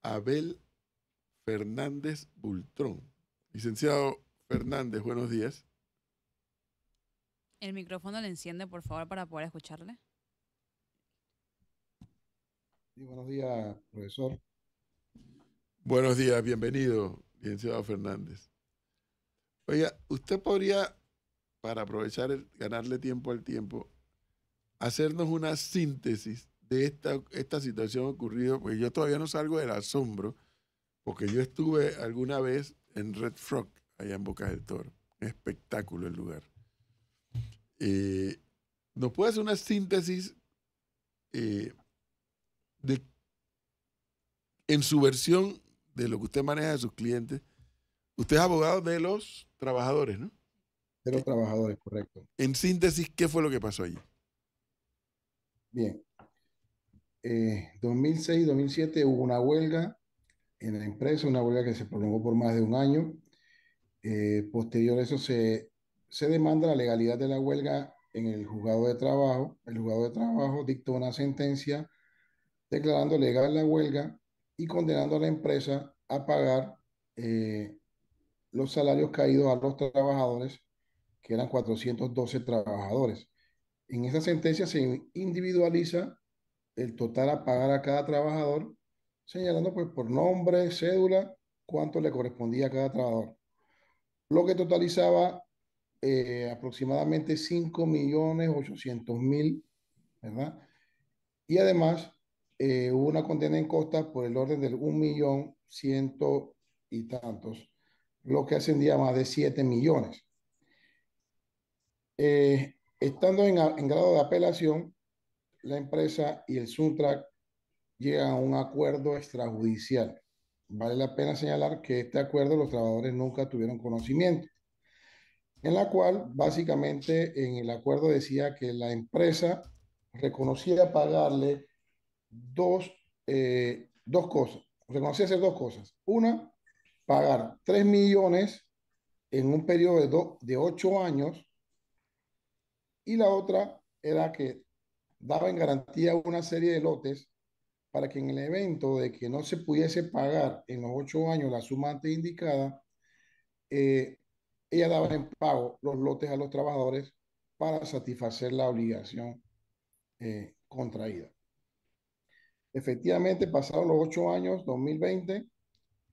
Abel Fernández Bultrón. Licenciado Fernández, buenos días. El micrófono le enciende, por favor, para poder escucharle. Sí, buenos días, profesor. Buenos días, bienvenido, licenciado Fernández. Oiga, usted podría, para aprovechar ganarle tiempo al tiempo, hacernos una síntesis de esta situación ocurrida, porque yo todavía no salgo del asombro, porque yo estuve alguna vez en Red Frog, allá en Bocas del Toro. Un espectáculo el lugar. Eh, ¿Nos puede hacer una síntesis eh, de, en su versión de lo que usted maneja de sus clientes? Usted es abogado de los trabajadores, ¿no? De los trabajadores, correcto. En síntesis, ¿qué fue lo que pasó allí? Bien, 2006-2007 hubo una huelga en la empresa, una huelga que se prolongó por más de un año. Posterior a eso se demanda la legalidad de la huelga en el juzgado de trabajo. El juzgado de trabajo dictó una sentencia declarando legal la huelga y condenando a la empresa a pagar eh, los salarios caídos a los trabajadores, que eran 412 trabajadores. En esa sentencia se individualiza el total a pagar a cada trabajador, señalando pues por nombre, cédula, cuánto le correspondía a cada trabajador, lo que totalizaba aproximadamente 5.800.000, ¿verdad? Y además hubo una condena en costas por el orden del 1.100.000 y tantos, lo que ascendía a más de 7 millones. Estando en grado de apelación, la empresa y el Suntrack llegan a un acuerdo extrajudicial. Vale la pena señalar que este acuerdo los trabajadores nunca tuvieron conocimiento, en la cual básicamente en el acuerdo decía que la empresa reconocía pagarle dos cosas, reconocía hacer dos cosas. Una, pagar 3 millones en un periodo de 8 años, y la otra era que daba en garantía una serie de lotes para que en el evento de que no se pudiese pagar en los 8 años la suma antes indicada, eh, ella daba en pago los lotes a los trabajadores para satisfacer la obligación contraída. Efectivamente, pasaron los 8 años, 2020,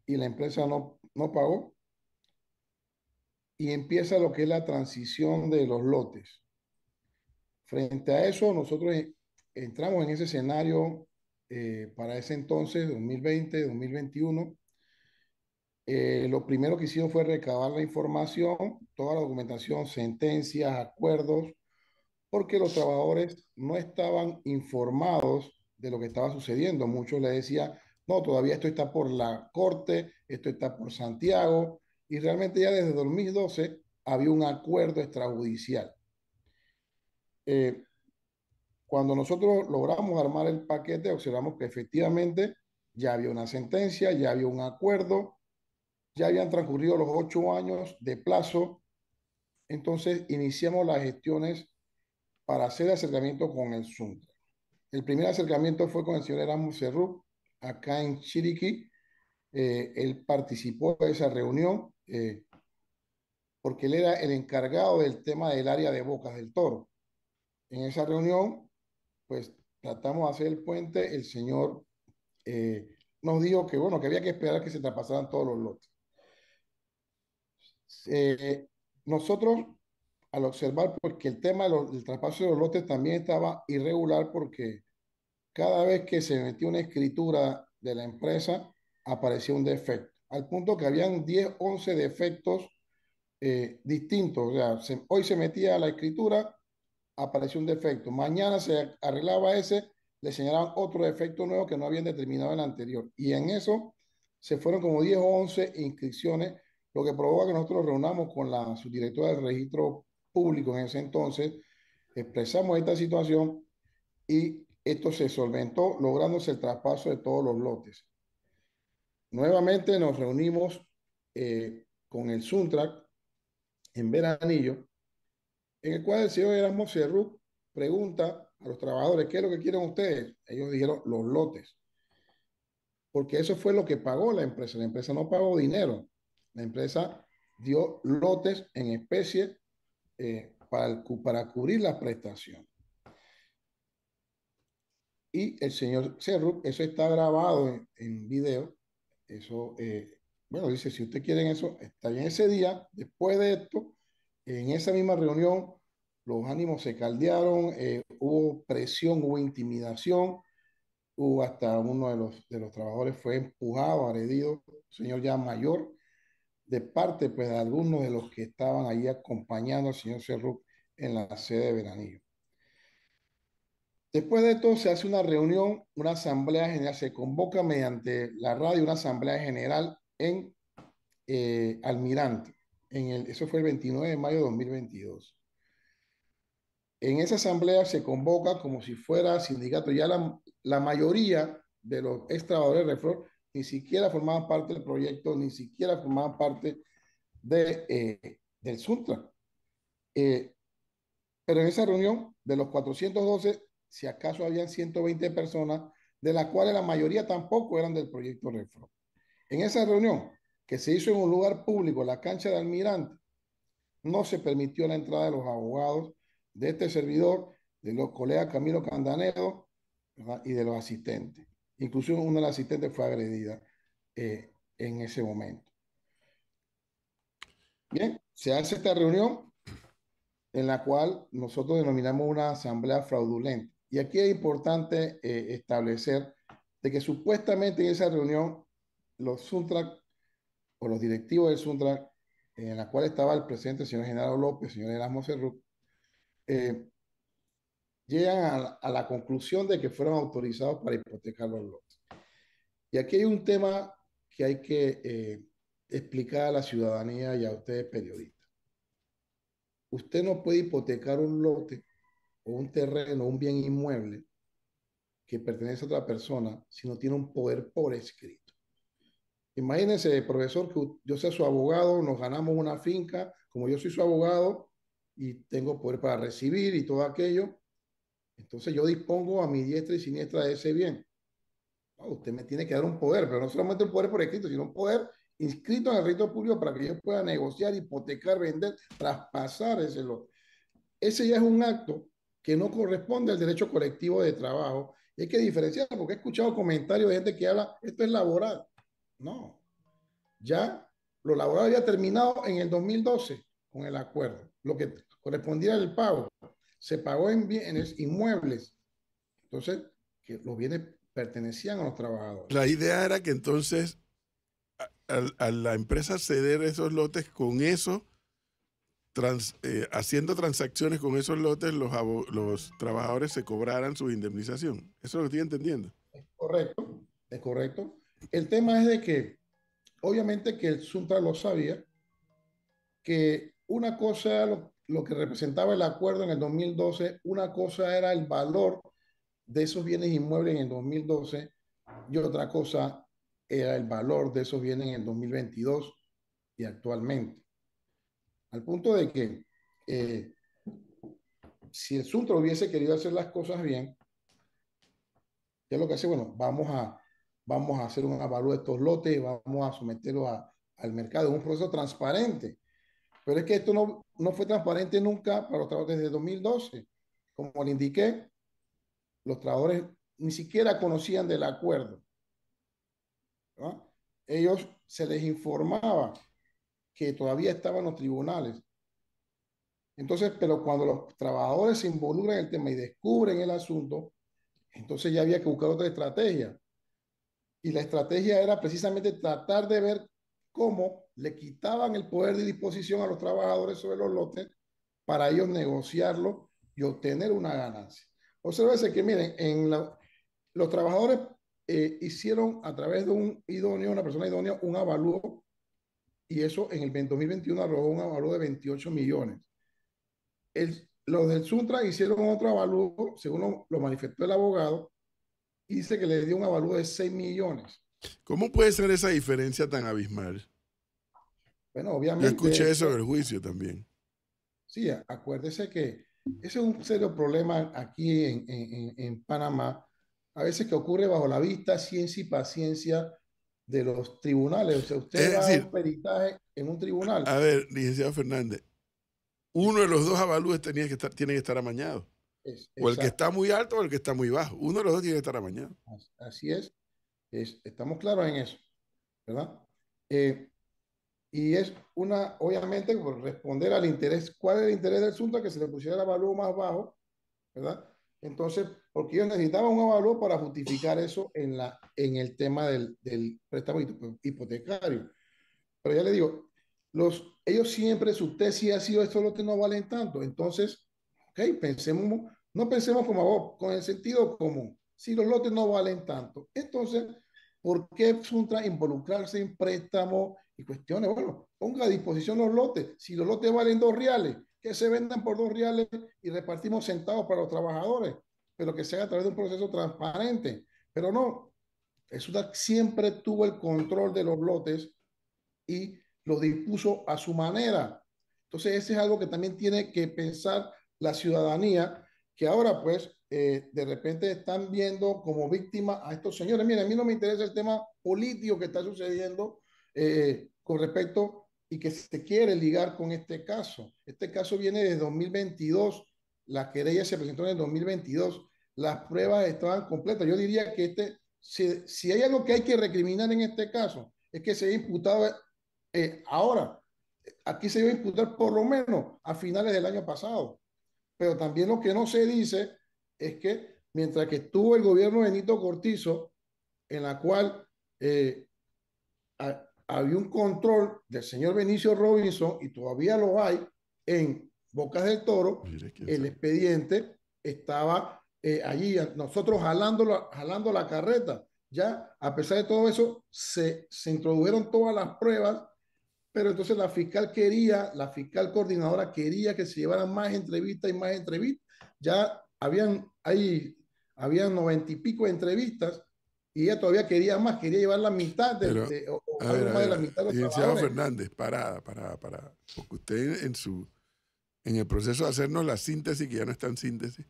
y la empresa no pagó, y empieza lo que es la transición de los lotes. Frente a eso, nosotros entramos en ese escenario para ese entonces, 2020, 2021. Lo primero que hicimos fue recabar la información, toda la documentación, sentencias, acuerdos, porque los trabajadores no estaban informados de lo que estaba sucediendo. Muchos le decían, no, todavía esto está por la corte, esto está por Santiago, y realmente ya desde 2012 había un acuerdo extrajudicial. Eh, Cuando nosotros logramos armar el paquete, observamos que efectivamente ya había una sentencia, ya había un acuerdo, ya habían transcurrido los 8 años de plazo. Entonces iniciamos las gestiones para hacer acercamiento con el Suntra. El primer acercamiento fue con el señor Erasmus Cerrup, acá en Chiriquí. Él participó de esa reunión porque él era el encargado del tema del área de Bocas del Toro. En esa reunión, pues tratamos de hacer el puente. El señor nos dijo que, bueno, que había que esperar que se traspasaran todos los lotes. Nosotros, al observar pues, que el tema del traspaso de los lotes también estaba irregular, porque cada vez que se metía una escritura de la empresa aparecía un defecto, al punto que habían 10, 11 defectos distintos. O sea, hoy se metía la escritura, apareció un defecto, mañana se arreglaba ese, le señalaban otro defecto nuevo que no habían determinado en el anterior. Y en eso se fueron como 10 o 11 inscripciones, lo que provoca que nosotros nos reunamos con la subdirectora del registro público en ese entonces, expresamos esta situación, y esto se solventó lográndose el traspaso de todos los lotes. Nuevamente nos reunimos con el Suntrack en Veranillo, en el cual el señor Erasmo Cerrup pregunta a los trabajadores: ¿qué es lo que quieren ustedes? Ellos dijeron: los lotes. porque eso fue lo que pagó la empresa. La empresa no pagó dinero. La empresa dio lotes en especie para cubrir la prestación. Y el señor Cerrup, eso está grabado en video. Eso, bueno, dice, si usted quieren eso, está bien. Ese día, después de esto, en esa misma reunión, los ánimos se caldearon, hubo presión, hubo intimidación, hubo hasta uno de los trabajadores fue empujado, agredido, un señor ya mayor, de parte pues de algunos de los que estaban ahí acompañando al señor Cerrup en la sede de Veranillo. Después de esto se hace una reunión, una asamblea general, se convoca mediante la radio una asamblea general en Almirante. Eso fue el 29 de mayo de 2022. En esa asamblea se convoca como si fuera sindicato. Ya la mayoría de los ex trabajadores de Reflor ni siquiera formaban parte del proyecto, ni siquiera formaban parte del Suntra. Pero en esa reunión, de los 412, si acaso habían 120 personas, de las cuales la mayoría tampoco eran del proyecto Reflor. En esa reunión, que se hizo en un lugar público, la cancha de Almirante, no se permitió la entrada de los abogados de este servidor, de los colegas Camilo Candanedo, ¿verdad? Y de los asistentes. Incluso una de las asistentes fue agredida en ese momento. Bien, se hace esta reunión en la cual nosotros denominamos una asamblea fraudulenta. Y aquí es importante establecer de que supuestamente en esa reunión los Suntrac o los directivos del Suntrac, en la cual estaba el presidente, el señor Genaro López, el señor Erasmo Cerrup, llegan a la conclusión de que fueron autorizados para hipotecar los lotes. Y aquí hay un tema que hay que explicar a la ciudadanía y a ustedes periodistas. Usted no puede hipotecar un lote o un terreno, un bien inmueble que pertenece a otra persona si no tiene un poder por escrito. Imagínense, profesor, que yo sea su abogado, nos ganamos una finca, como yo soy su abogado y tengo poder para recibir y todo aquello, entonces yo dispongo a mi diestra y siniestra de ese bien. No, usted me tiene que dar un poder, pero no solamente un poder por escrito, sino un poder inscrito en el registro público para que yo pueda negociar, hipotecar, vender, traspasar ese lote. Ese ya es un acto que no corresponde al derecho colectivo de trabajo. Y hay que diferenciar, porque he escuchado comentarios de gente que habla, esto es laboral. No, ya lo laboral había terminado en el 2012 con el acuerdo, lo que correspondía al pago. Se pagó en bienes inmuebles. Entonces, que los bienes pertenecían a los trabajadores. La idea era que entonces a la empresa ceder esos lotes con eso, haciendo transacciones con esos lotes, los trabajadores se cobraran su indemnización. Eso es lo que estoy entendiendo. Es correcto, es correcto. El tema es de que, obviamente que el Suntra lo sabía, que una cosa era lo que representaba el acuerdo en el 2012, una cosa era el valor de esos bienes inmuebles en el 2012 y otra cosa era el valor de esos bienes en el 2022 y actualmente. Al punto de que si el Suntra hubiese querido hacer las cosas bien, ¿qué es lo que hace? Bueno, vamos a hacer un avalúo de estos lotes, vamos a someterlos al mercado, un proceso transparente. Pero es que esto no fue transparente nunca para los trabajadores desde 2012. Como le indiqué, los trabajadores ni siquiera conocían del acuerdo, ¿no? Ellos se les informaba que todavía estaban los tribunales. Entonces, pero cuando los trabajadores se involucran en el tema y descubren el asunto, entonces ya había que buscar otra estrategia. Y la estrategia era precisamente tratar de ver cómo le quitaban el poder de disposición a los trabajadores sobre los lotes para ellos negociarlo y obtener una ganancia. Observe que, miren, los trabajadores hicieron a través de un idóneo, una persona idónea, un avalúo y eso en el 2021 arrojó un avalúo de 28 millones. Los del Suntra hicieron otro avalúo, según lo manifestó el abogado, y dice que le dio un avalúo de 6 millones. ¿Cómo puede ser esa diferencia tan abismal? Bueno, obviamente. Yo escuché eso en el juicio también. Sí, acuérdese que ese es un serio problema aquí en Panamá, a veces que ocurre bajo la vista, ciencia y paciencia de los tribunales. O sea, usted Es va a decir, un peritaje en un tribunal. a ver, licenciado Fernández, uno de los dos avalúes tiene que estar amañado. O el que Exacto. está muy alto o el que está muy bajo. Uno de los dos tiene que estar amañado. Así es. Estamos claros en eso, ¿verdad? Eh, y es obviamente, por responder al interés, ¿cuál es el interés del asunto? Que se le pusiera el avalúo más bajo, ¿verdad? Entonces, porque ellos necesitaban un avalúo para justificar eso en el tema del préstamo hipotecario. Pero ya le digo, ellos siempre, su tesis ha sido, estos lotes no valen tanto. Entonces, ok, no pensemos como vos, con el sentido común. Si los lotes no valen tanto, entonces, ¿por qué Suntra involucrarse en préstamos y cuestiones? Bueno, ponga a disposición los lotes. Si los lotes valen $2, que se vendan por $2 y repartimos centavos para los trabajadores, pero que se haga a través de un proceso transparente. Pero no, Suntra siempre tuvo el control de los lotes y lo dispuso a su manera. Entonces, ese es algo que también tiene que pensar la ciudadanía, que ahora pues de repente están viendo como víctima a estos señores. Miren, a mí no me interesa el tema político que está sucediendo con respecto y que se quiere ligar con este caso. Este caso viene de 2022, la querella se presentó en el 2022, las pruebas estaban completas. Yo diría que si hay algo que hay que recriminar en este caso, es que se haya imputado ahora, aquí se iba a imputar por lo menos a finales del año pasado, pero también lo que no se dice es que mientras que estuvo el gobierno de Benito Cortizo, en la cual había un control del señor Benicio Robinson, y todavía lo hay en Bocas del Toro, el expediente estaba allí, nosotros jalando la carreta. Ya, a pesar de todo eso, se introdujeron todas las pruebas, pero entonces la fiscal coordinadora quería que se llevaran más entrevistas y más entrevistas. Ya habían 90 y pico de entrevistas y ella todavía quería más, quería llevar la mitad Pero, o algo más de la mitad de los licenciado trabajadores. Fernández, parada. Porque usted en el proceso de hacernos la síntesis, que ya no es tan síntesis,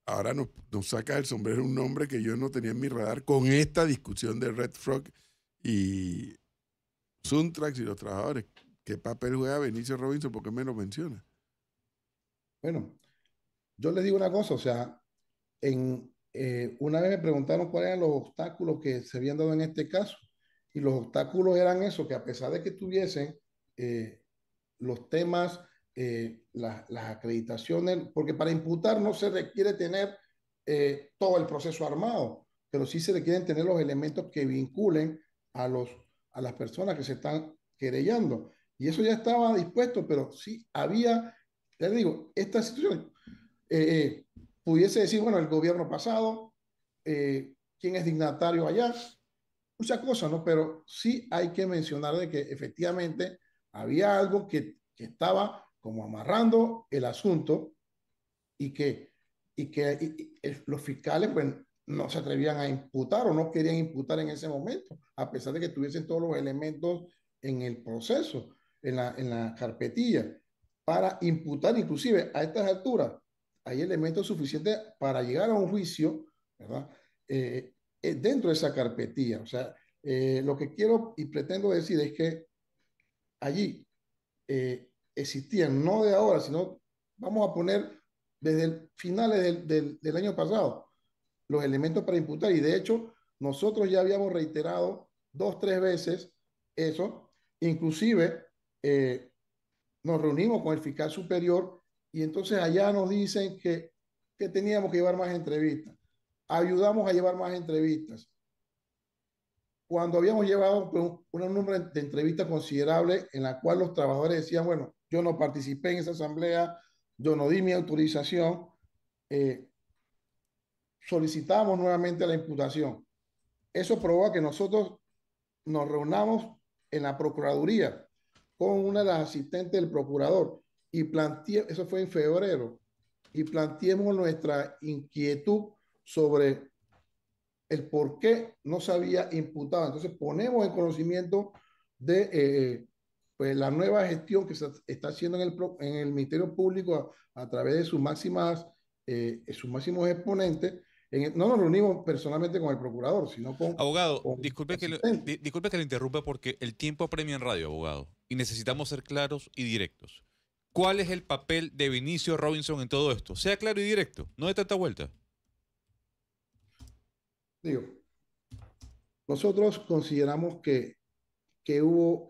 ahora nos saca del sombrero un nombre que yo no tenía en mi radar con esta discusión de Red Frog y Suntrax y los trabajadores. ¿Qué papel juega Benicio Robinson? ¿Por qué me lo menciona? Bueno, yo les digo una cosa, o sea, una vez me preguntaron cuáles eran los obstáculos que se habían dado en este caso, y los obstáculos eran eso, que a pesar de que tuviesen los temas, las acreditaciones, porque para imputar no se requiere tener todo el proceso armado, pero sí se requieren tener los elementos que vinculen a las personas que se están querellando. Y eso ya estaba dispuesto, pero sí había, les digo, esta situación, pudiese decir, bueno, el gobierno pasado, quién es dignatario allá, muchas cosas, ¿no? Pero sí hay que mencionar de que efectivamente había algo que estaba como amarrando el asunto y que los fiscales pues no se atrevían a imputar o no querían imputar en ese momento, a pesar de que tuviesen todos los elementos en el proceso, en la carpetilla, para imputar inclusive a estas alturas. Hay elementos suficientes para llegar a un juicio, ¿verdad? Dentro de esa carpetilla. O sea, lo que quiero y pretendo decir es que allí existían, no de ahora, sino vamos a poner desde finales del año pasado, los elementos para imputar. Y de hecho, nosotros ya habíamos reiterado 2, 3 veces eso. Inclusive, nos reunimos con el fiscal superior y entonces allá nos dicen que teníamos que llevar más entrevistas. Ayudamos a llevar más entrevistas. Cuando habíamos llevado pues, un número de entrevistas considerable en la cual los trabajadores decían, bueno, yo no participé en esa asamblea, yo no di mi autorización, solicitamos nuevamente la imputación. Eso provoca que nosotros nos reunamos en la Procuraduría con una de las asistentes del procurador y eso fue en febrero, y planteemos nuestra inquietud sobre el por qué no se había imputado. Entonces ponemos en conocimiento de pues, la nueva gestión que se está haciendo en el Ministerio Público a través de sus máximos exponentes, No nos reunimos personalmente con el procurador, sino Abogado, con disculpe el que, asistente. disculpe que le interrumpa porque el tiempo apremia en radio, abogado, y necesitamos ser claros y directos. ¿Cuál es el papel de Vinicio Robinson en todo esto? Sea claro y directo, no de tanta vuelta. Digo, nosotros consideramos que hubo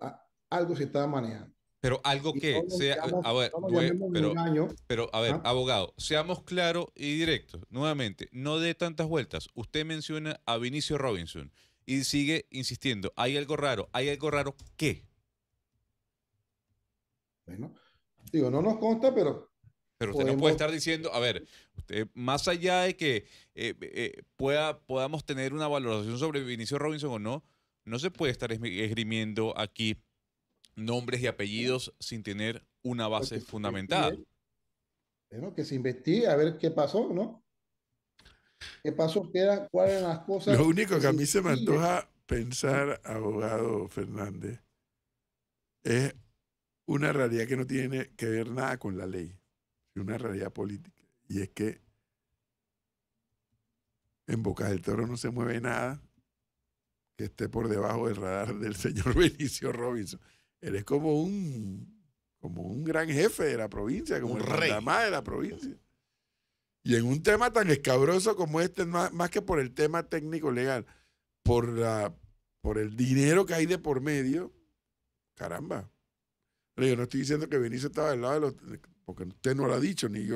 algo se estaba manejando. Pero algo Y que sea, a ver, no nos llamemos engaño. pero a ver, ¿Ah? abogado, seamos claros y directos. Nuevamente, no dé tantas vueltas. Usted menciona a Vinicio Robinson y sigue insistiendo. Hay algo raro. ¿Hay algo raro qué? Bueno, digo, no nos consta, pero Pero usted no puede estar diciendo, a ver, usted, más allá de que podamos tener una valoración sobre Vinicio Robinson o no, no se puede estar esgrimiendo aquí nombres y apellidos sin tener una base fundamentada. Bueno, que se investigue a ver qué pasó, ¿no? ¿Qué pasó? ¿Cuáles eran las cosas? Lo único que a mí se me antoja pensar, abogado Fernández, es una realidad que no tiene que ver nada con la ley, es una realidad política. Y es que en Boca del Toro no se mueve nada que esté por debajo del radar del señor Benicio Robinson. Él es como un gran jefe de la provincia, como Un el rey mandamás de la provincia. Y en un tema tan escabroso como este, más que por el tema técnico legal, por el dinero que hay de por medio, caramba. Pero yo no estoy diciendo que Benicio estaba del lado de los, porque usted no lo ha dicho, ni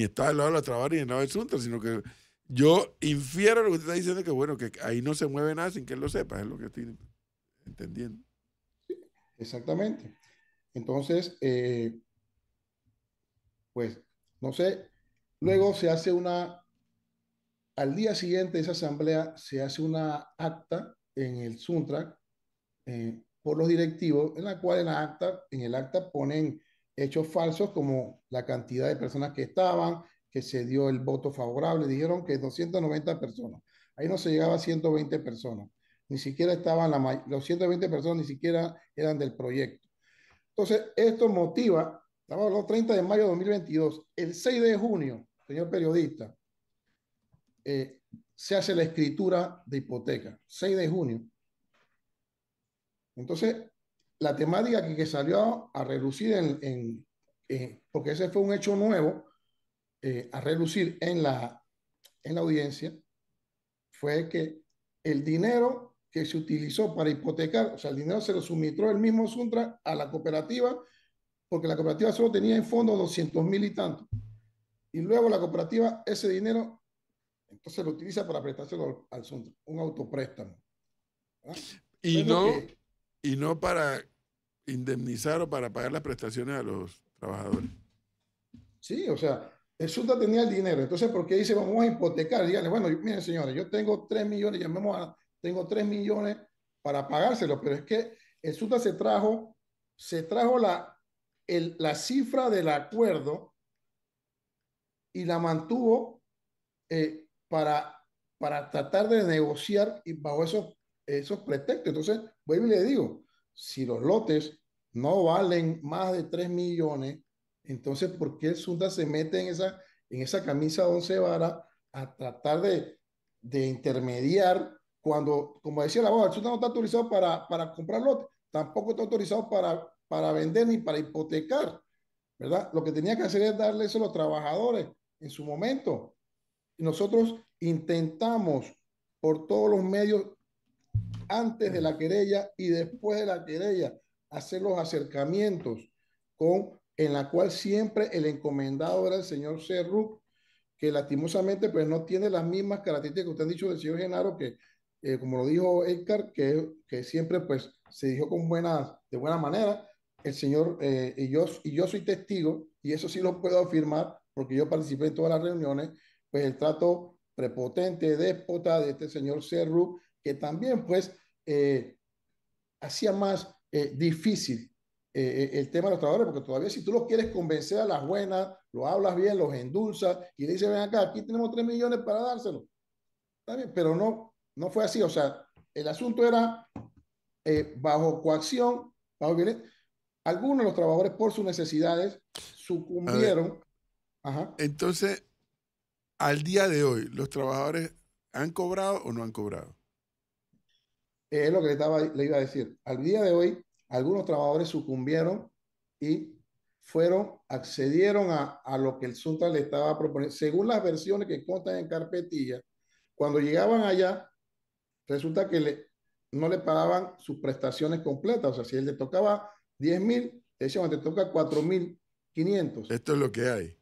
estaba del lado de los trabajadores ni del lado del Suntra, sino que yo infiero lo que usted está diciendo, que bueno, que ahí no se mueve nada sin que él lo sepa, es lo que estoy entendiendo. Exactamente. Entonces, pues, no sé, luego se hace al día siguiente de esa asamblea, se hace una acta en el Suntrack por los directivos, en la cual en el acta ponen hechos falsos como la cantidad de personas que estaban, que se dio el voto favorable, dijeron que 290 personas. Ahí no se llegaba a 120 personas. Ni siquiera estaban los 120 personas ni siquiera eran del proyecto. Entonces, esto motiva, estamos hablando 30 de mayo de 2022, el 6 de junio, señor periodista, se hace la escritura de hipoteca, 6 de junio. Entonces, la temática que salió a relucir porque ese fue un hecho nuevo, a relucir en la audiencia, fue que el dinero que se utilizó para hipotecar, o sea, el dinero se lo suministró el mismo Suntra a la cooperativa, porque la cooperativa solo tenía en fondo 200,000 y tanto. Y luego la cooperativa, ese dinero, entonces lo utiliza para prestárselo al Suntra, un autopréstamo. Y no para indemnizar o para pagar las prestaciones a los trabajadores. Sí, o sea, el Suntra tenía el dinero, entonces, ¿por qué dice vamos a hipotecar? Díganle, bueno, miren, señores, yo tengo 3 millones, tengo 3 millones para pagárselo, pero es que el Suntra se trajo la cifra del acuerdo y la mantuvo para tratar de negociar y bajo esos pretextos. Entonces, vuelvo y le digo, si los lotes no valen más de 3 millones, entonces, ¿por qué el Sunta se mete en esa camisa de 11 varas a tratar de intermediar cuando, como decía la abogada, el Sunta no está autorizado para comprar lotes, tampoco está autorizado para vender ni para hipotecar, ¿verdad? Lo que tenía que hacer es darle eso a los trabajadores en su momento. Y nosotros intentamos por todos los medios, antes de la querella y después de la querella, hacer los acercamientos en la cual siempre el encomendado era el señor Cerruc, que lastimosamente pues no tiene las mismas características que usted ha dicho del señor Genaro, que como lo dijo Edgar, que siempre pues se dijo de buena manera. El señor, y yo soy testigo, y eso sí lo puedo afirmar, porque yo participé en todas las reuniones, pues el trato prepotente, déspota de este señor Cerruc, que también pues hacía más difícil el tema de los trabajadores, porque todavía si tú los quieres convencer a las buenas, lo hablas bien, los endulzas y le dices, ven acá, aquí tenemos 3 millones para dárselo. Está bien, pero no fue así. O sea, el asunto era bajo coacción, bajo violencia. Algunos de los trabajadores por sus necesidades sucumbieron. Ajá. Entonces, al día de hoy, ¿los trabajadores han cobrado o no han cobrado? Es lo que le iba a decir. Al día de hoy, algunos trabajadores sucumbieron y accedieron a lo que el Suntra le estaba proponiendo. Según las versiones que constan en carpetilla, cuando llegaban allá, resulta que no le pagaban sus prestaciones completas. O sea, si él le tocaba 10.000, le decían, te toca 4.500. Esto es lo que hay.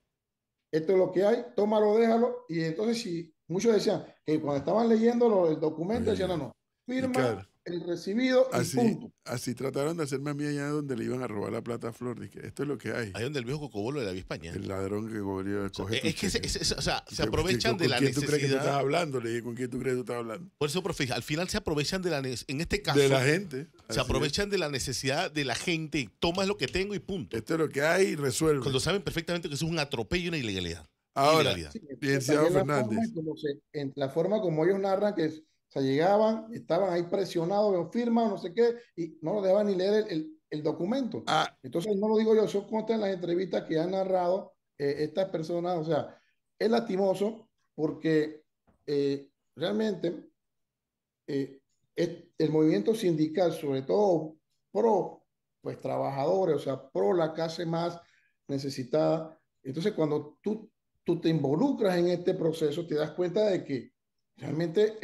Esto es lo que hay, tómalo, déjalo. Y entonces, si muchos decían que cuando estaban leyendo el documento, decían, no, Ricardo, firma el recibido y punto. así trataron de hacerme a mí allá donde le iban a robar la plata a Flor. Dije, esto es lo que hay. Ahí donde el viejo Cocobolo de la Vía España. El ladrón que coge tu Es que cheque. o sea, se aprovechan de la ¿Con quién tú crees que tú necesidad. estás hablando? Le dije, ¿con quién tú crees que tú estás hablando? Por eso, profe, al final se aprovechan de en este caso, De la gente. se Así aprovechan de la necesidad de la gente. Tomas lo que tengo y punto. es. Esto es lo que hay y resuelve. Cuando saben perfectamente que eso es un atropello y una ilegalidad. Ahora, Ilegalidad. Sí, licenciado también Fernández. en la forma como ellos narran que o sea, llegaban, estaban ahí presionados, firman, no sé qué, y no lo dejaban ni leer el documento. Ah, Entonces, no lo digo yo, eso consta en las entrevistas que han narrado estas personas. O sea, es lastimoso porque realmente el movimiento sindical, sobre todo pro pues, trabajadores, o sea, pro la clase más necesitada. Entonces, cuando tú te involucras en este proceso, te das cuenta de que realmente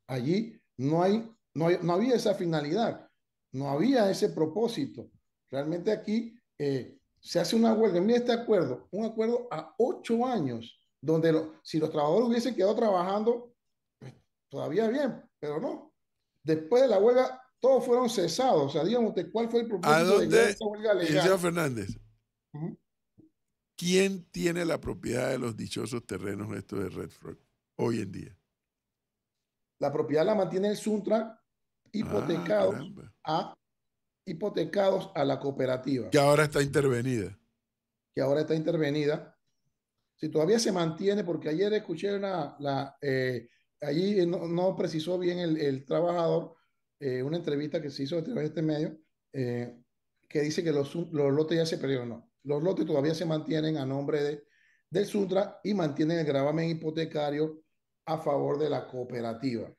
allí no había esa finalidad, no había ese propósito. Realmente aquí se hace una huelga. Mira este acuerdo, un acuerdo a 8 años, donde si los trabajadores hubiesen quedado trabajando, pues, todavía bien, pero no. Después de la huelga, todos fueron cesados. O sea, dígame usted, ¿cuál fue el ¿a propósito de dónde, esa huelga licenciado legal? Fernández, Ujú. quién tiene la propiedad de los dichosos terrenos estos de Red Frog hoy en día? La propiedad la mantiene el Suntra, hipotecados Caramba. hipotecados a la cooperativa, Que ahora está intervenida. que ahora está intervenida. Si todavía se mantiene, porque ayer escuché allí no precisó bien el trabajador, una entrevista que se hizo a través de este medio, que dice que los lotes ya se perdieron. No, los lotes todavía se mantienen a nombre del Suntra y mantienen el gravamen hipotecario a favor de la cooperativa.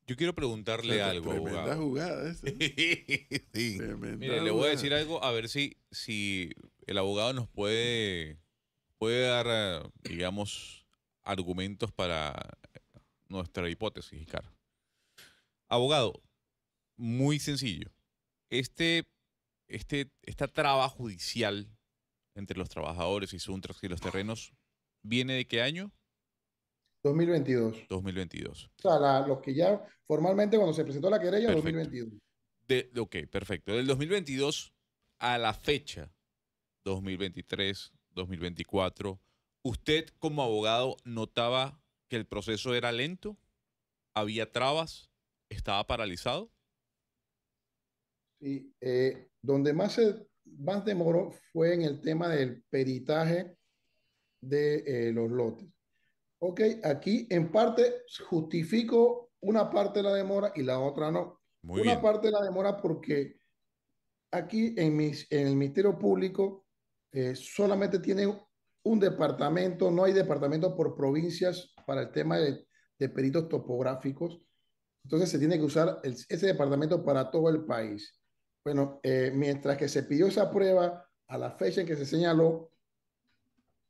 Yo quiero preguntarle algo, Tremenda abogado. jugada esa. Sí. Tremenda Mire, le voy a jugada. decir algo, a ver si el abogado nos puede dar, digamos, argumentos para nuestra hipótesis, Ricardo. Abogado, muy sencillo. Esta traba judicial entre los trabajadores y Suntrax y los terrenos, ¿viene de qué año? 2022. 2022. O sea, los que ya formalmente cuando se presentó la querella, Perfecto. 2022. Ok, perfecto. Del 2022 a la fecha, 2023, 2024, ¿usted como abogado notaba que el proceso era lento? ¿Había trabas? ¿Estaba paralizado? Sí, donde más demoró fue en el tema del peritaje de los lotes. Ok, aquí en parte justifico una parte de la demora y la otra no. Muy Una bien. parte de la demora porque aquí en el Ministerio Público solamente tiene un departamento, no hay departamento por provincias para el tema de peritos topográficos. Entonces se tiene que usar ese departamento para todo el país. Bueno, mientras que se pidió esa prueba a la fecha en que se señaló,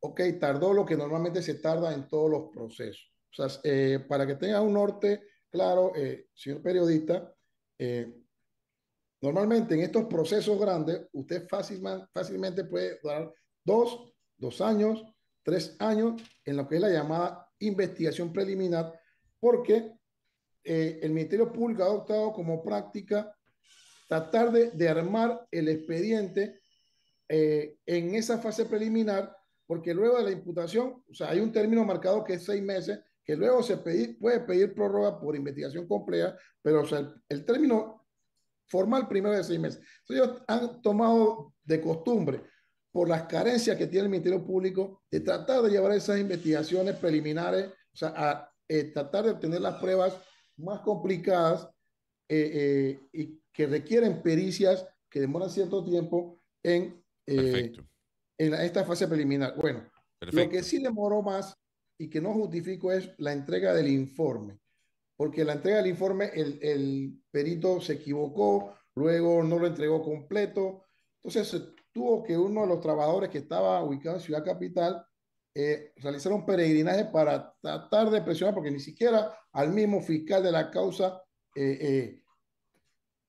ok, tardó lo que normalmente se tarda en todos los procesos. O sea, para que tenga un norte claro, señor periodista, normalmente en estos procesos grandes, usted fácilmente puede dar 2 años, 3 años en lo que es la llamada investigación preliminar, porque el Ministerio Público ha adoptado como práctica tratar de armar el expediente en esa fase preliminar, porque luego de la imputación, o sea, hay un término marcado que es 6 meses, que luego puede pedir prórroga por investigación compleja, pero o sea, el término formal primero de 6 meses. Entonces, ellos han tomado de costumbre, por las carencias que tiene el Ministerio Público, de tratar de llevar esas investigaciones preliminares, o sea, a tratar de obtener las pruebas más complicadas y que requieren pericias que demoran cierto tiempo en Perfecto. esta fase preliminar. Bueno, Lo Perfecto. que sí demoró más y que no justifico es la entrega del informe, porque la entrega del informe, el perito se equivocó, luego no lo entregó completo, entonces tuvo que uno de los trabajadores que estaba ubicado en Ciudad Capital realizar un peregrinaje para tratar de presionar, porque ni siquiera al mismo fiscal de la causa eh, eh,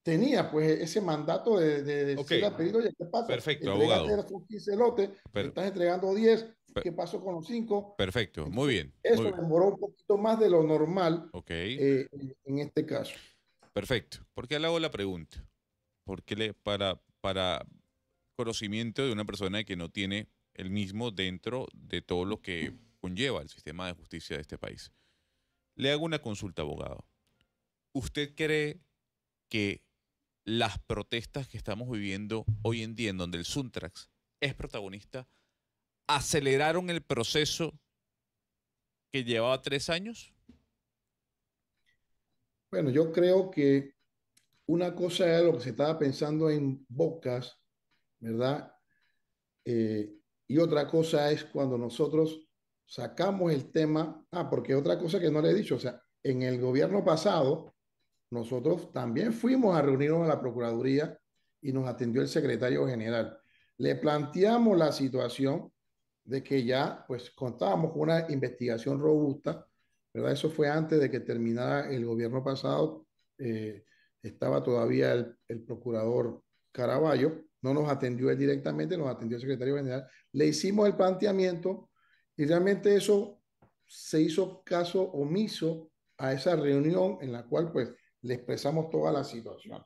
tenía pues ese mandato de Ok, decirle al perito, oye, ¿qué pasa? perfecto, Entregaste abogado. esos 15 lotes, me Per- estás entregando 10, per- ¿qué pasó con los 5? perfecto, muy Entonces, bien. eso demoró un poquito más de lo normal Ok, en este caso. perfecto. ¿Por qué le hago la pregunta? Porque para conocimiento de una persona que no tiene el mismo dentro de todo lo que conlleva el sistema de justicia de este país. Le hago una consulta, abogado. ¿Usted cree que las protestas que estamos viviendo hoy en día, en donde el Suntrax es protagonista, aceleraron el proceso que llevaba 3 años? Bueno, yo creo que una cosa era lo que se estaba pensando en Bocas, ¿verdad? Eh, y otra cosa es cuando nosotros sacamos el tema, porque otra cosa que no le he dicho, o sea, en el gobierno pasado, nosotros también fuimos a reunirnos a la Procuraduría y nos atendió el secretario general. Le planteamos la situación de que ya pues contábamos con una investigación robusta, ¿verdad? Eso fue antes de que terminara el gobierno pasado. eh, Estaba todavía el procurador Caraballo, no nos atendió él directamente, nos atendió el secretario general. Le hicimos el planteamiento y realmente eso se hizo caso omiso a esa reunión en la cual pues le expresamos toda la situación.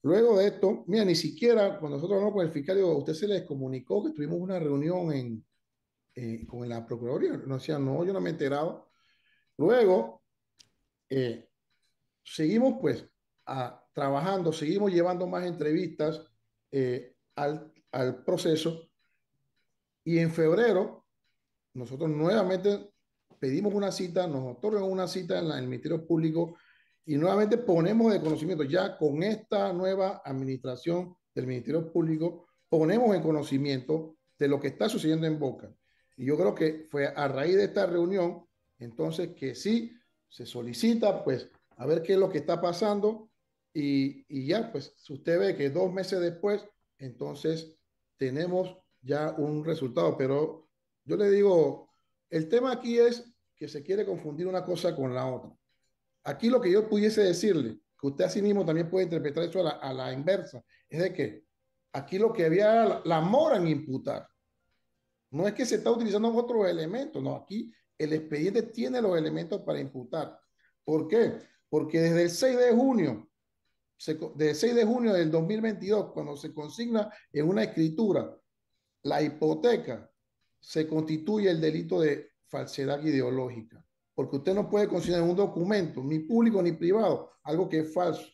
Luego de esto, mira, ni siquiera cuando nosotros hablamos con el fiscal, digo, a usted se les comunicó que tuvimos una reunión con la Procuraduría. Nos decían, no, yo no me he enterado. Luego, eh, seguimos pues trabajando, seguimos llevando más entrevistas al proceso y en febrero nosotros nuevamente pedimos una cita, nos otorgan una cita en el Ministerio Público y nuevamente ponemos de conocimiento, ya con esta nueva administración del Ministerio Público, ponemos en conocimiento de lo que está sucediendo en Boca. Y yo creo que fue a raíz de esta reunión, entonces que sí, se solicita, pues, a ver qué es lo que está pasando y ya, pues, usted ve que 2 meses después, entonces tenemos ya un resultado, pero yo le digo, el tema aquí es que se quiere confundir una cosa con la otra. Aquí lo que yo pudiese decirle, que usted así mismo también puede interpretar eso a la inversa, es de que aquí lo que había era la mora en imputar. No es que se está utilizando otros elementos, no, aquí el expediente tiene los elementos para imputar. ¿Por qué? Porque desde el 6 de junio, del 6 de junio del 2022, cuando se consigna en una escritura la hipoteca, se constituye el delito de falsedad ideológica, porque usted no puede considerar un documento, ni público ni privado, algo que es falso,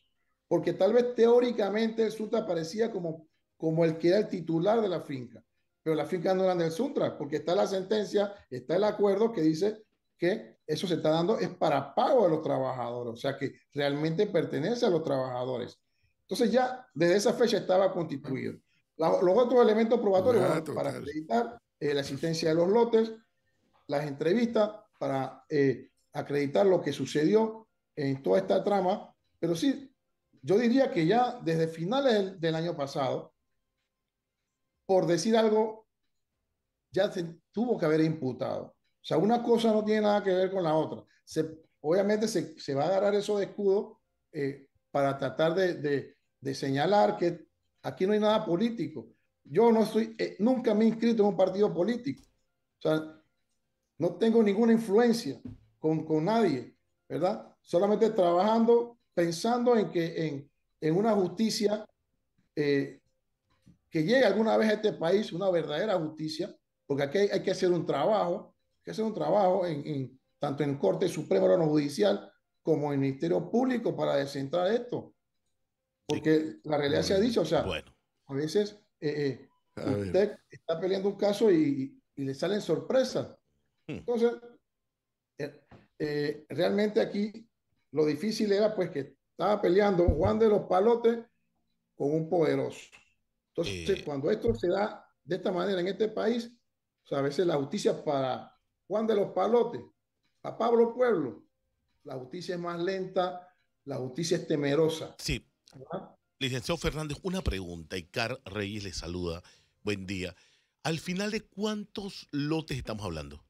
porque tal vez teóricamente el Suntra parecía como el que era el titular de la finca, pero la finca no era del Suntra, porque está la sentencia, está el acuerdo que dice que eso se está dando es para pago de los trabajadores, o sea que realmente pertenece a los trabajadores. Entonces ya desde esa fecha estaba constituido. Los otros elementos probatorios, Ah, bueno, para total. acreditar la existencia de los lotes, las entrevistas, para acreditar lo que sucedió en toda esta trama, pero sí, yo diría que ya desde finales del año pasado, por decir algo, ya se tuvo que haber imputado. O sea, una cosa no tiene nada que ver con la otra. Obviamente se va a agarrar eso de escudo para tratar de señalar que aquí no hay nada político. Yo no estoy, nunca me he inscrito en un partido político. O sea, no tengo ninguna influencia con nadie, ¿verdad? Solamente trabajando, pensando en una justicia eh, que llegue alguna vez a este país, una verdadera justicia, porque aquí hay que hacer un trabajo, tanto en Corte Suprema Órgano Judicial como en el Ministerio Público para descentrar esto, porque la realidad se ha Bueno, dicho, o sea, Bueno, a veces a ver. usted está peleando un caso y le salen sorpresas. hmm, Entonces, eh, realmente aquí lo difícil era pues que estaba peleando Juan de los Palotes con un poderoso. Entonces, eh, cuando esto se da de esta manera en este país, o sea, a veces la justicia para Juan de los Palotes, a Pablo Pueblo, la justicia es más lenta, la justicia es temerosa. Sí. ¿Verdad? Licenciado Fernández, una pregunta. Icar Reyes le saluda. Buen día. Al final, ¿de cuántos lotes estamos hablando?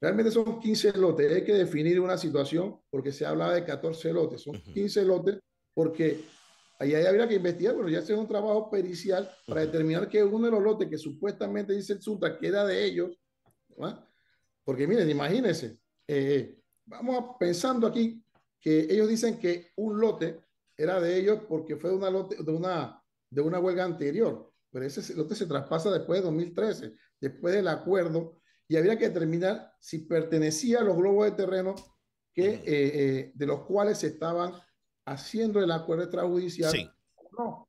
Realmente son 15 lotes. Hay que definir una situación porque se hablaba de 14 lotes. Son 15 lotes porque ahí habría que investigar, pero ya hacer un trabajo pericial para determinar que uno de los lotes que supuestamente dice el Suntra que era de ellos, ¿verdad? Porque miren, imagínense, vamos pensando aquí que ellos dicen que un lote era de ellos porque fue de una huelga anterior, pero ese lote se traspasa después de 2013, después del acuerdo, y habría que determinar si pertenecía a los globos de terreno de los cuales se estaban haciendo el acuerdo extrajudicial. Sí. O no.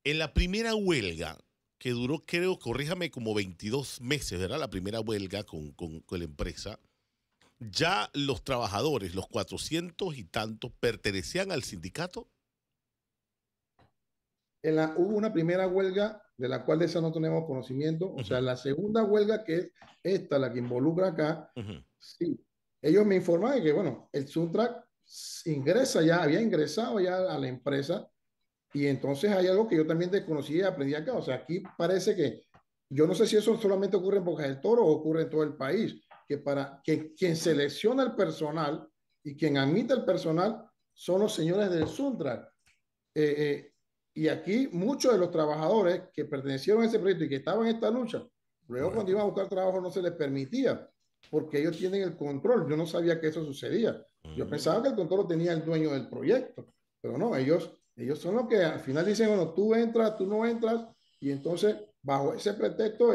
En la primera huelga, que duró, creo, corríjame, como 22 meses, ¿verdad? La primera huelga con la empresa, ya los trabajadores, los 400 y tantos, pertenecían al sindicato. Hubo una primera huelga de la cual de esa no tenemos conocimiento, o sea, la segunda huelga que es esta, la que involucra acá, sí, ellos me informaron que, bueno, el Suntrack había ingresado ya a la empresa y entonces hay algo que yo también desconocí y aprendí acá, o sea, aquí parece que, yo no sé si eso solamente ocurre en Boca del Toro o ocurre en todo el país, que para que quien selecciona el personal y quien admite el personal son los señores del Suntrack. Y aquí muchos de los trabajadores que pertenecieron a ese proyecto y que estaban en esta lucha, luego cuando iban a buscar trabajo no se les permitía, porque ellos tienen el control. Yo no sabía que eso sucedía. Yo pensaba que el control lo tenía el dueño del proyecto, pero no, ellos son los que al final dicen, bueno, tú entras, tú no entras, y entonces bajo ese pretexto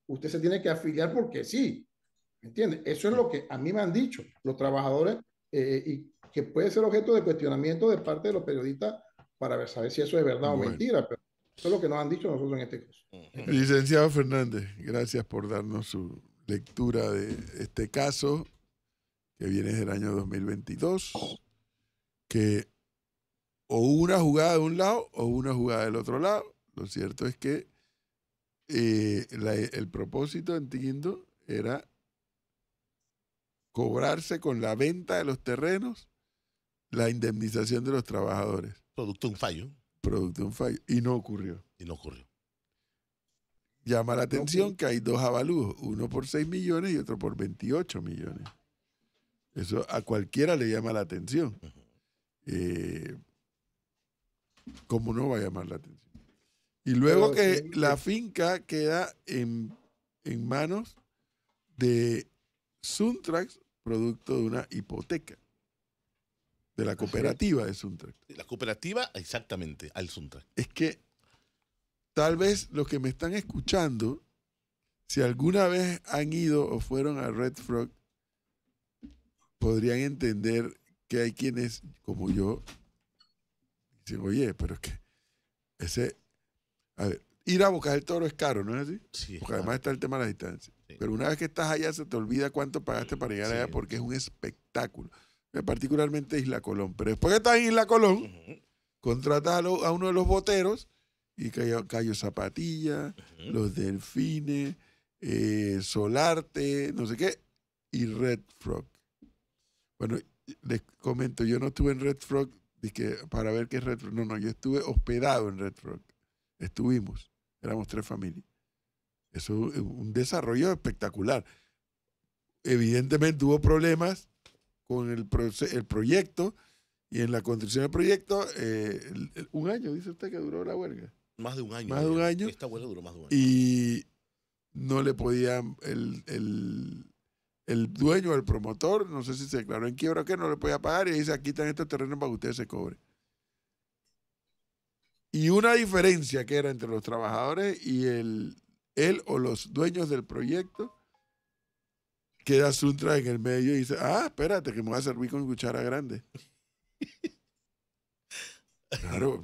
usted se tiene que afiliar porque sí, ¿entiendes? Eso es lo que a mí me han dicho los trabajadores y que puede ser objeto de cuestionamiento de parte de los periodistas para saber si eso es verdad o mentira, pero eso es lo que nos han dicho nosotros en este caso. Licenciado Fernández, gracias por darnos su lectura de este caso que viene del año 2022, que o una jugada de un lado o una jugada del otro lado. Lo cierto es que el propósito, entiendo, era cobrarse con la venta de los terrenos la indemnización de los trabajadores. Producto de un fallo. Producto de un fallo. Y no ocurrió. Y no ocurrió. Llama la atención que hay dos avalúos, uno por 6 millones y otro por 28 millones. Eso a cualquiera le llama la atención. ¿Cómo no va a llamar la atención? Y luego que la finca queda en manos de Suntrax, producto de una hipoteca, de la cooperativa de Suntrax. La cooperativa, exactamente, al Suntrax. Es que tal vez los que me están escuchando, si alguna vez han ido o fueron a Red Frog, podrían entender que hay quienes, como yo, dicen, oye, pero es que ir a Boca del Toro es caro, ¿no es así? Sí, porque además está el tema de la distancia. Sí. Pero una vez que estás allá se te olvida cuánto pagaste para llegar allá porque es un espectáculo. Particularmente Isla Colón. Pero después que estás en Isla Colón, contratas a uno de los boteros y Cayo Zapatilla, los Delfines, Solarte, no sé qué, y Red Frog. Bueno, les comento, yo no estuve en Red Frog para ver qué es Red Frog. No, yo estuve hospedado en Red Frog. Estuvimos, éramos 3 familias. Eso es un desarrollo espectacular. Evidentemente hubo problemas con el proyecto y en la construcción del proyecto, un año, dice usted que duró la huelga. Más de un año. Más de un año. Esta huelga duró más de un año. Y no le podían, el dueño, el promotor, no sé si se declaró en quiebra o qué, no le podía pagar y dice, aquí están estos terrenos para que ustedes se cobren. Y una diferencia que era entre los trabajadores y él o los dueños del proyecto, queda Suntra en el medio y dice, espérate que me voy a servir con cuchara grande. Claro.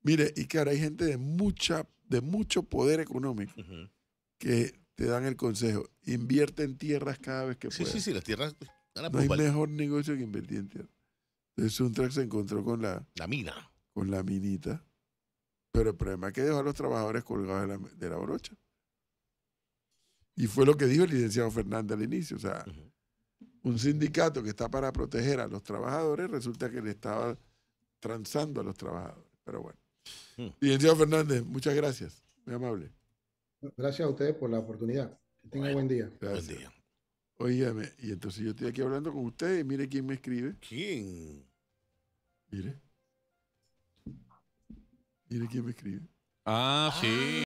Mire, y claro, hay gente de mucho poder económico que te dan el consejo, invierte en tierras cada vez que puedas. Sí, las tierras. No hay mejor negocio que invertir en tierra. Entonces Suntra se encontró con la mina. Con la minita. Pero el problema es que dejó a los trabajadores colgados de la brocha. Y fue lo que dijo el licenciado Fernández al inicio. O sea, Ujú. un sindicato que está para proteger a los trabajadores resulta que le estaba transando a los trabajadores. Pero bueno. Mm. Licenciado Fernández, muchas gracias. Muy amable. Gracias a ustedes por la oportunidad. Que tengan Bueno. buen día. Gracias. Buen día. Óigame, y entonces yo estoy aquí hablando con ustedes y mire quién me escribe. ¿Quién? Mire. Mire quién me escribe. Ah, sí.